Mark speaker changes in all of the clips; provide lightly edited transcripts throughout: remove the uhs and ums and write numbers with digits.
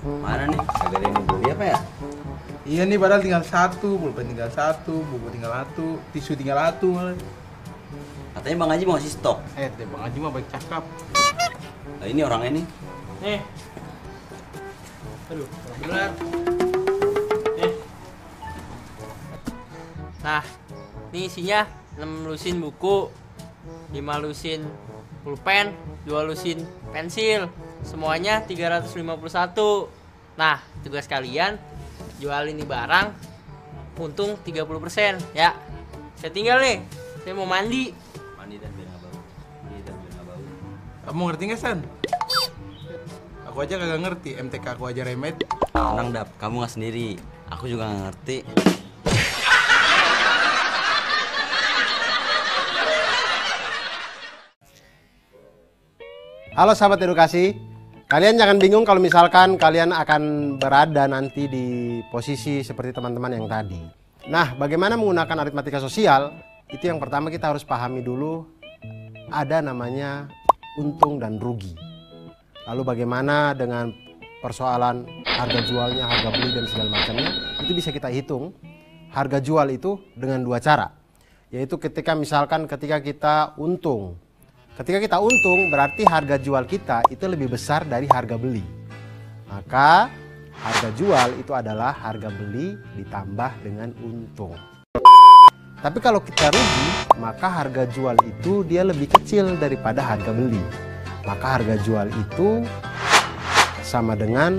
Speaker 1: Mana nih? Kagak ada yang mau beli apa ya?
Speaker 2: Iya nih, padahal tinggal satu, pulpen tinggal satu, buku tinggal satu, tisu tinggal satu.
Speaker 1: Katanya Bang Haji mau ngasih stok.
Speaker 2: Bang Haji mah baik cakap.
Speaker 1: Nah, ini orangnya nih.
Speaker 3: Nih. Aduh, bener. Nih. Nah, ini isinya 6 lusin buku, 5 lusin pulpen, 2 lusin pensil. Semuanya 351. Nah, tugas kalian jual ini barang untung 30% ya. Saya tinggal nih. Saya mau mandi.
Speaker 1: Mandi dan biar nggak bau. Mandi dan biar nggak bau.
Speaker 2: Kamu ngerti nggak, San? Aku aja kagak ngerti, MTK aku aja remed.
Speaker 1: Tenang, Dap, kamu nggak sendiri. Aku juga nggak ngerti.
Speaker 4: Halo sahabat edukasi, kalian jangan bingung kalau misalkan kalian akan berada nanti di posisi seperti teman-teman yang tadi. Nah, bagaimana menggunakan aritmatika sosial? Itu yang pertama kita harus pahami dulu, ada namanya untung dan rugi. Lalu bagaimana dengan persoalan harga jualnya, harga beli dan segala macamnya, itu bisa kita hitung harga jual itu dengan dua cara. Yaitu ketika kita untung. Ketika kita untung berarti harga jual kita itu lebih besar dari harga beli. Maka harga jual itu adalah harga beli ditambah dengan untung. Tapi kalau kita rugi, maka harga jual itu dia lebih kecil daripada harga beli. Maka harga jual itu sama dengan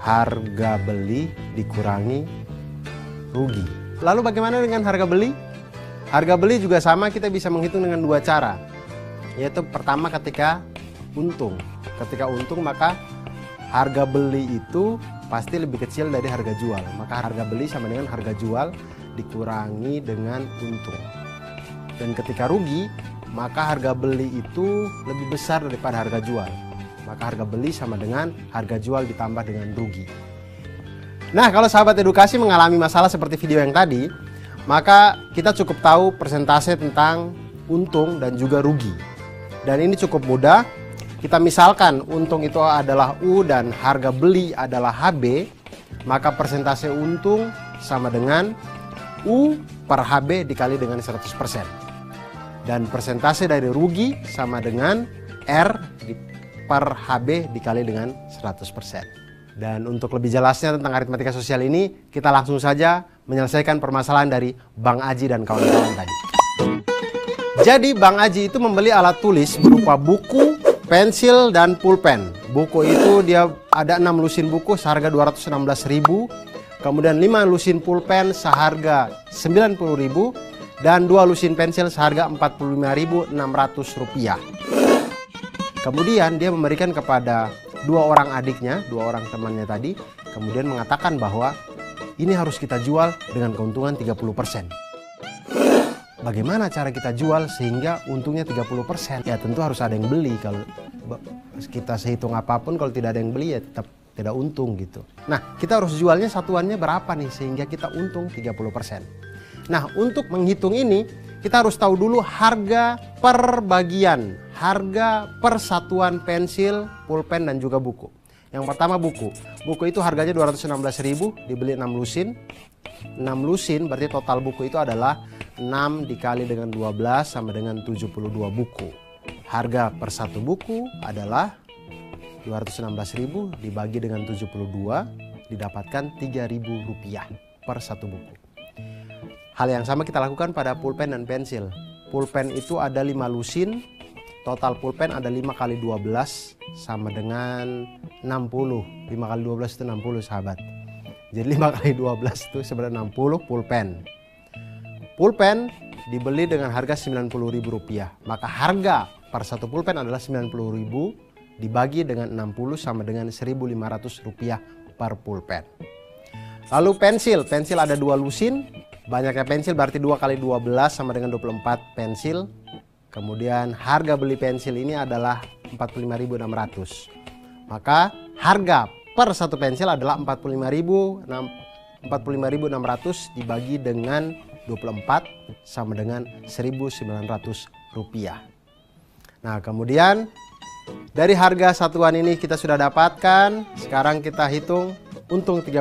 Speaker 4: harga beli dikurangi rugi. Lalu bagaimana dengan harga beli? Harga beli juga sama, kita bisa menghitung dengan dua cara. Yaitu pertama ketika untung. Ketika untung maka harga beli itu pasti lebih kecil dari harga jual. Maka harga beli sama dengan harga jual dikurangi dengan untung. Dan ketika rugi, maka harga beli itu lebih besar daripada harga jual. Maka harga beli sama dengan harga jual ditambah dengan rugi. Nah, kalau sahabat edukasi mengalami masalah seperti video yang tadi, maka kita cukup tahu persentase tentang untung dan juga rugi. Dan ini cukup mudah. Kita misalkan untung itu adalah U dan harga beli adalah HB, maka persentase untung sama dengan U per HB dikali dengan 100%. Dan persentase dari rugi sama dengan R per HB dikali dengan 100%. Dan untuk lebih jelasnya tentang aritmatika sosial ini, kita langsung saja menyelesaikan permasalahan dari Bang Aji dan kawan-kawan tadi. Jadi Bang Aji itu membeli alat tulis berupa buku, pensil, dan pulpen. Buku itu dia ada 6 lusin buku seharga 216.000, kemudian 5 lusin pulpen seharga 90.000, dan 2 lusin pensil seharga 45.600 rupiah. Kemudian dia memberikan kepada 2 orang adiknya, 2 orang temannya tadi, kemudian mengatakan bahwa ini harus kita jual dengan keuntungan 30%. Bagaimana cara kita jual sehingga untungnya 30%? Ya tentu harus ada yang beli. Kalau kita sehitung apapun, kalau tidak ada yang beli ya tetap tidak untung gitu. Nah, kita harus jualnya satuannya berapa nih sehingga kita untung 30%. Nah, untuk menghitung ini kita harus tahu dulu harga per bagian, harga per satuan pensil, pulpen dan juga buku. Yang pertama buku. Buku itu harganya 216.000, dibeli 6 lusin. 6 lusin berarti total buku itu adalah 6 dikali dengan 12 sama dengan 72 buku. Harga per satu buku adalah 216.000 dibagi dengan 72 didapatkan 3.000 rupiah per satu buku. Hal yang sama kita lakukan pada pulpen dan pensil. Pulpen itu ada 5 lusin, total pulpen ada 5 kali 12 sama dengan 60. 5 kali 12 itu 60 sahabat. Jadi 5 kali 12 itu sebenarnya 60 pulpen. Pulpen dibeli dengan harga Rp90.000. Maka harga per satu pulpen adalah Rp90.000 dibagi dengan 60 sama dengan Rp1.500 per pulpen. Lalu pensil. Pensil ada 2 lusin. Banyaknya pensil berarti 2 kali 12 sama dengan 24 pensil. Kemudian harga beli pensil ini adalah Rp45.600. Maka harga per satu pensil adalah Rp45.600 dibagi dengan 24 sama dengan Rp1.900. Nah, kemudian Dari harga satuan ini kita sudah dapatkan. Sekarang kita hitung untung 30%.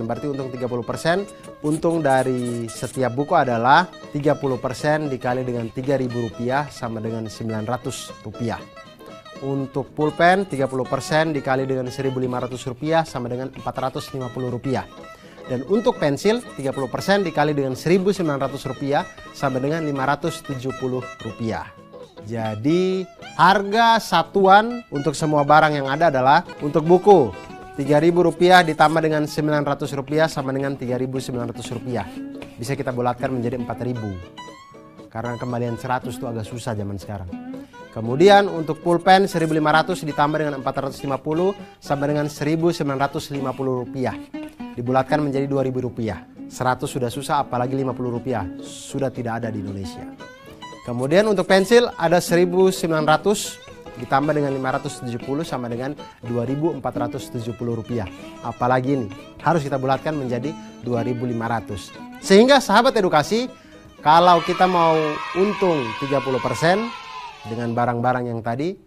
Speaker 4: Berarti untung 30%. Untung dari setiap buku adalah 30% dikali dengan Rp3.000 sama dengan Rp900. Untuk pulpen 30% dikali dengan Rp1.500 sama dengan Rp450. Dan untuk pensil 30% dikali dengan Rp1.900 sama dengan Rp570. Jadi harga satuan untuk semua barang yang ada adalah untuk buku Rp3.000 ditambah dengan Rp900 sama dengan Rp3.900. Bisa kita bulatkan menjadi Rp4.000. Karena kembalian 100 itu agak susah zaman sekarang. Kemudian untuk pulpen Rp1.500 ditambah dengan Rp450 sama dengan Rp1.950. Dibulatkan menjadi Rp2.000. 100 sudah susah, apalagi Rp50 sudah tidak ada di Indonesia. Kemudian untuk pensil ada Rp1.900 ditambah dengan Rp570 sama dengan Rp2.470. Apalagi ini harus kita bulatkan menjadi Rp2.500. Sehingga sahabat edukasi, kalau kita mau untung 30% dengan barang-barang yang tadi,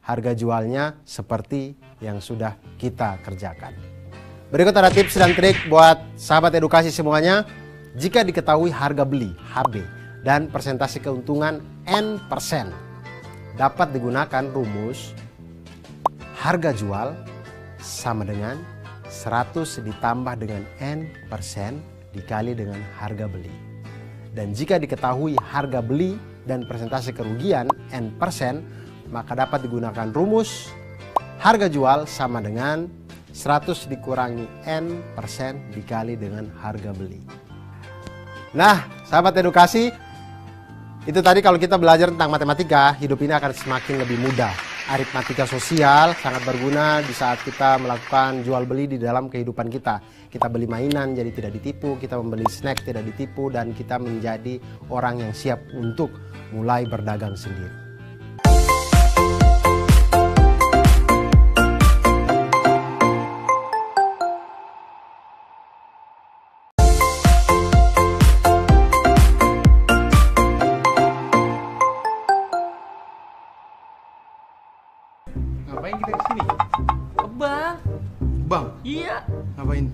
Speaker 4: harga jualnya seperti yang sudah kita kerjakan. Berikut ada tips dan trik buat sahabat edukasi semuanya. Jika diketahui harga beli HB dan persentase keuntungan N%, dapat digunakan rumus harga jual sama dengan 100 ditambah dengan N% dikali dengan harga beli. Dan jika diketahui harga beli dan persentase kerugian N%, maka dapat digunakan rumus harga jual sama dengan 100 dikurangi N% dikali dengan harga beli. Nah, sahabat edukasi, itu tadi kalau kita belajar tentang matematika, hidup ini akan semakin lebih mudah. Aritmatika sosial sangat berguna di saat kita melakukan jual beli di dalam kehidupan kita. Kita beli mainan jadi tidak ditipu, kita membeli snack tidak ditipu, dan kita menjadi orang yang siap untuk mulai berdagang sendiri.
Speaker 2: Ngapain kita kesini?
Speaker 3: Ke bank.
Speaker 2: Bang,
Speaker 3: Iya,
Speaker 2: ngapain?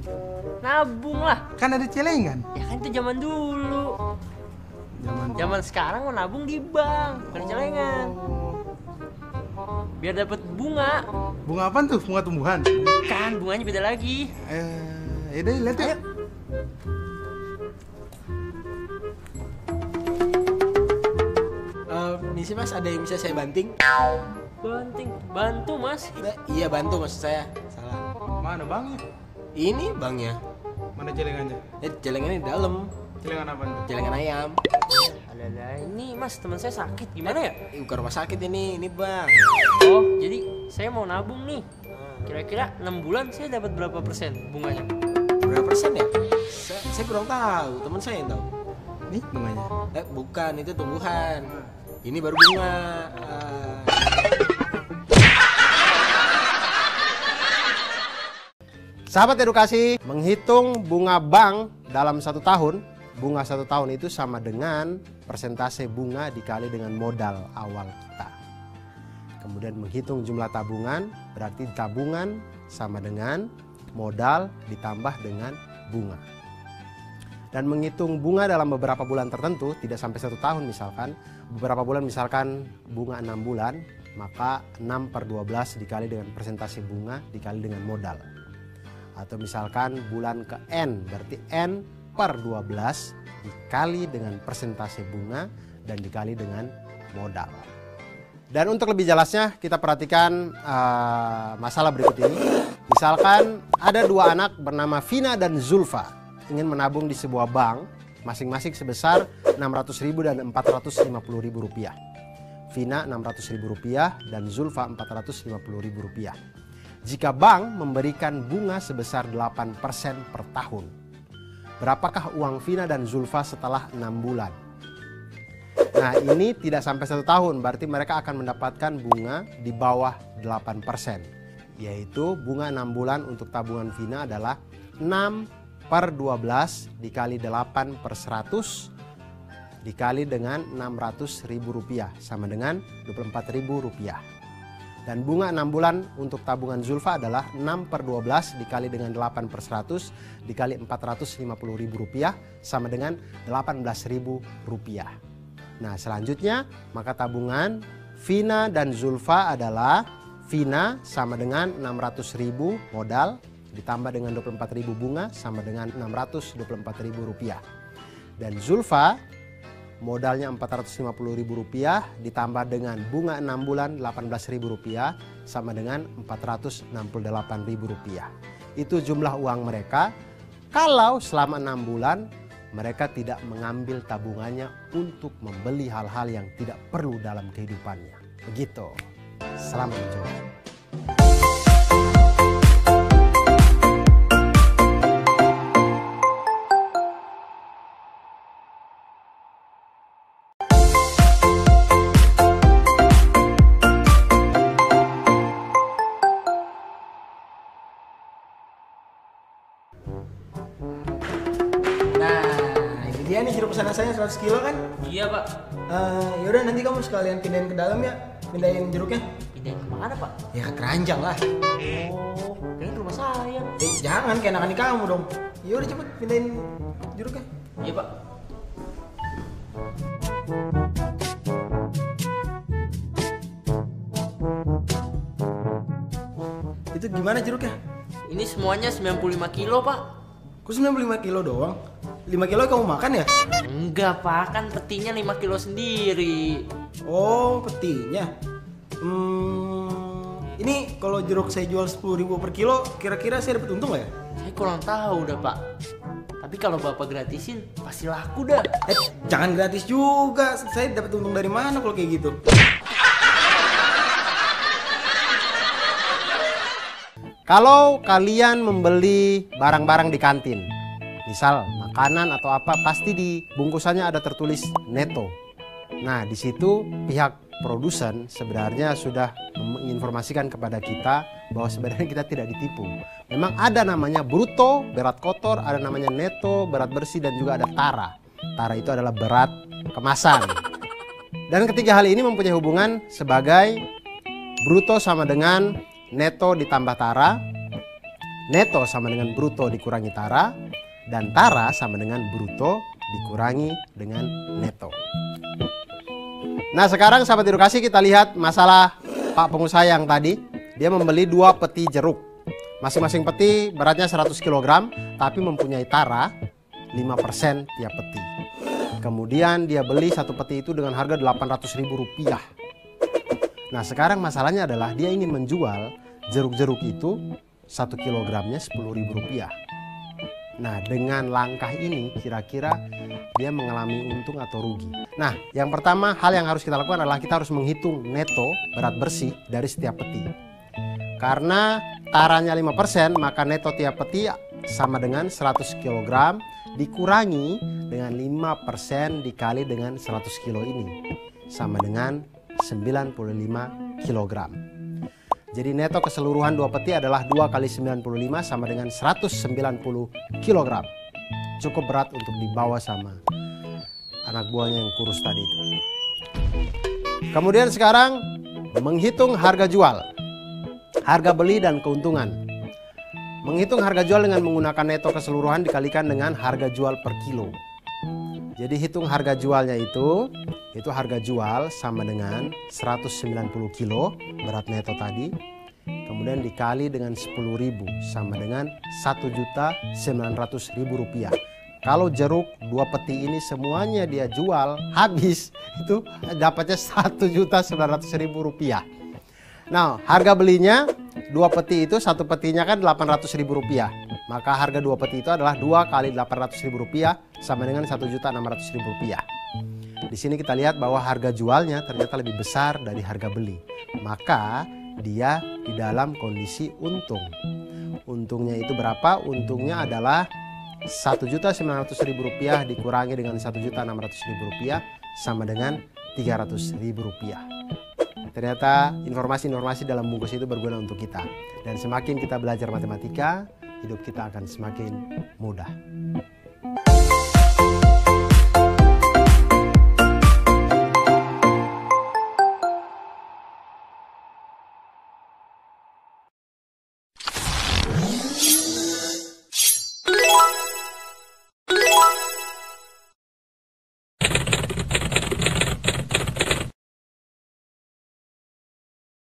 Speaker 3: nabung lah.
Speaker 2: Kan ada celengan.
Speaker 3: Ya kan itu zaman dulu. Zaman sekarang mau nabung di bank, bukan celengan. Biar dapat bunga.
Speaker 2: Bunga apaan tuh? Bunga tumbuhan?
Speaker 3: Kan bunganya beda lagi.
Speaker 2: Yaudah, lihat ya.
Speaker 5: Misi mas, ada yang bisa saya banting?
Speaker 3: Bantu mas.
Speaker 5: Iya bantu maksud saya. Salah.
Speaker 2: Mana bangnya?
Speaker 5: Ini bangnya.
Speaker 2: Mana celengannya?
Speaker 5: Celengannya di dalam.
Speaker 2: Celengan apaan tuh?
Speaker 5: Celengan ayam.
Speaker 3: Alah, ini mas teman saya sakit gimana ya?
Speaker 5: Bukan rumah sakit ini bang.
Speaker 3: Oh, jadi saya mau nabung nih. Kira-kira 6 bulan saya dapat berapa persen bunganya?
Speaker 5: Berapa persen ya? Saya kurang tahu. Teman saya yang tahu.
Speaker 2: Nih bunganya.
Speaker 5: Bukan, itu tumbuhan. Ini baru bunga.
Speaker 4: Sahabat edukasi, menghitung bunga bank dalam 1 tahun, bunga 1 tahun itu sama dengan persentase bunga dikali dengan modal awal kita. Kemudian menghitung jumlah tabungan, berarti tabungan sama dengan modal ditambah dengan bunga. Dan menghitung bunga dalam beberapa bulan tertentu, tidak sampai 1 tahun misalkan, beberapa bulan misalkan bunga 6 bulan, maka 6/12 dikali dengan persentase bunga dikali dengan modal. Atau misalkan bulan ke N, berarti N/12 dikali dengan persentase bunga dan dikali dengan modal. Dan untuk lebih jelasnya kita perhatikan masalah berikut ini. Misalkan ada 2 anak bernama Vina dan Zulfa ingin menabung di sebuah bank masing-masing sebesar Rp600.000 dan Rp450.000. Vina Rp600.000 dan Zulfa Rp450.000. Jika bank memberikan bunga sebesar 8% per tahun, berapakah uang Vina dan Zulfa setelah 6 bulan? Nah, ini tidak sampai 1 tahun, berarti mereka akan mendapatkan bunga di bawah 8%. Yaitu bunga 6 bulan untuk tabungan Vina adalah 6/12 dikali 8/100 dikali dengan Rp600.000 sama dengan Rp24.000. Dan bunga 6 bulan untuk tabungan Zulfa adalah 6/12 dikali dengan 8/100 dikali Rp450.000 sama dengan Rp18.000. Nah selanjutnya maka tabungan Vina dan Zulfa adalah Vina sama dengan 600.000 modal ditambah dengan 24.000 bunga sama dengan Rp624.000. Dan Zulfa modalnya Rp450.000 ditambah dengan bunga 6 bulan Rp18.000 sama dengan Rp468.000. Itu jumlah uang mereka kalau selama 6 bulan mereka tidak mengambil tabungannya untuk membeli hal-hal yang tidak perlu dalam kehidupannya. Begitu. Selamat mencoba.
Speaker 5: Nah, ini dia nih jeruk pesanan saya 100 kilo kan?
Speaker 3: Iya pak.
Speaker 5: Yaudah nanti kamu sekalian pindahin ke dalam ya, pindahin jeruknya.
Speaker 3: Pindahin kemana pak?
Speaker 5: Ya ke keranjang lah.
Speaker 3: Oh, kayaknya rumah saya.
Speaker 5: Jangan keenakan di kamu dong. Yaudah cepet pindahin jeruknya.
Speaker 3: Iya pak.
Speaker 5: Itu gimana jeruknya?
Speaker 3: Ini semuanya 95 kilo pak.
Speaker 5: Kok 95 kilo doang? 5 kilo kamu makan ya?
Speaker 3: Enggak pak, kan petinya 5 kilo sendiri.
Speaker 5: Oh, petinya. Ini kalau jeruk saya jual 10.000 per kilo, kira-kira saya dapat untung nggak ya?
Speaker 3: Saya kurang tahu dah pak. Tapi kalau bapak gratisin pasti laku dah.
Speaker 5: Jangan gratis juga. Saya dapat untung dari mana kalau kayak gitu?
Speaker 4: Kalau kalian membeli barang-barang di kantin, misal makanan atau apa, pasti di bungkusannya ada tertulis neto. Nah, di situ pihak produsen sebenarnya sudah menginformasikan kepada kita bahwa sebenarnya kita tidak ditipu. Memang ada namanya bruto, berat kotor, ada namanya neto, berat bersih, dan juga ada tara. Tara itu adalah berat kemasan. Dan ketiga hal ini mempunyai hubungan sebagai bruto sama dengan neto ditambah tara, neto sama dengan bruto dikurangi tara, dan tara sama dengan bruto dikurangi dengan neto. Nah sekarang sahabat edukasi kita lihat masalah Pak pengusaha yang tadi. Dia membeli 2 peti jeruk. Masing-masing peti beratnya 100 kg tapi mempunyai tara 5% tiap peti. Kemudian dia beli 1 peti itu dengan harga Rp800.000. Nah sekarang masalahnya adalah dia ingin menjual jeruk-jeruk itu 1 kilogramnya Rp10.000. Nah dengan langkah ini kira-kira dia mengalami untung atau rugi. Nah yang pertama hal yang harus kita lakukan adalah kita harus menghitung neto berat bersih dari setiap peti. Karena taranya 5% maka neto tiap peti sama dengan 100 kg dikurangi dengan 5% dikali dengan 100 kilo ini sama dengan 95 kg. Jadi neto keseluruhan 2 peti adalah 2 kali 95 sama dengan 190 kg. Cukup berat untuk dibawa sama anak buahnya yang kurus tadi itu. Kemudian sekarang menghitung harga jual, harga beli dan keuntungan. Menghitung harga jual dengan menggunakan neto keseluruhan dikalikan dengan harga jual per kilo. Jadi hitung harga jualnya itu harga jual sama dengan 190 kilo berat neto tadi. Kemudian dikali dengan 10.000 sama dengan Rp1.900.000. Kalau jeruk 2 peti ini semuanya dia jual habis itu dapatnya Rp1.900.000. Nah harga belinya 2 peti itu 1 petinya kan Rp800.000. Maka harga 2 peti itu adalah 2 kali Rp800.000 sama dengan Rp1.600.000. Di sini kita lihat bahwa harga jualnya ternyata lebih besar dari harga beli. Maka dia di dalam kondisi untung. Untungnya itu berapa? Untungnya adalah Rp1.900.000 dikurangi dengan Rp1.600.000 sama dengan Rp300.000. Ternyata informasi-informasi dalam bungkus itu berguna untuk kita. Dan semakin kita belajar matematika, hidup kita akan semakin mudah.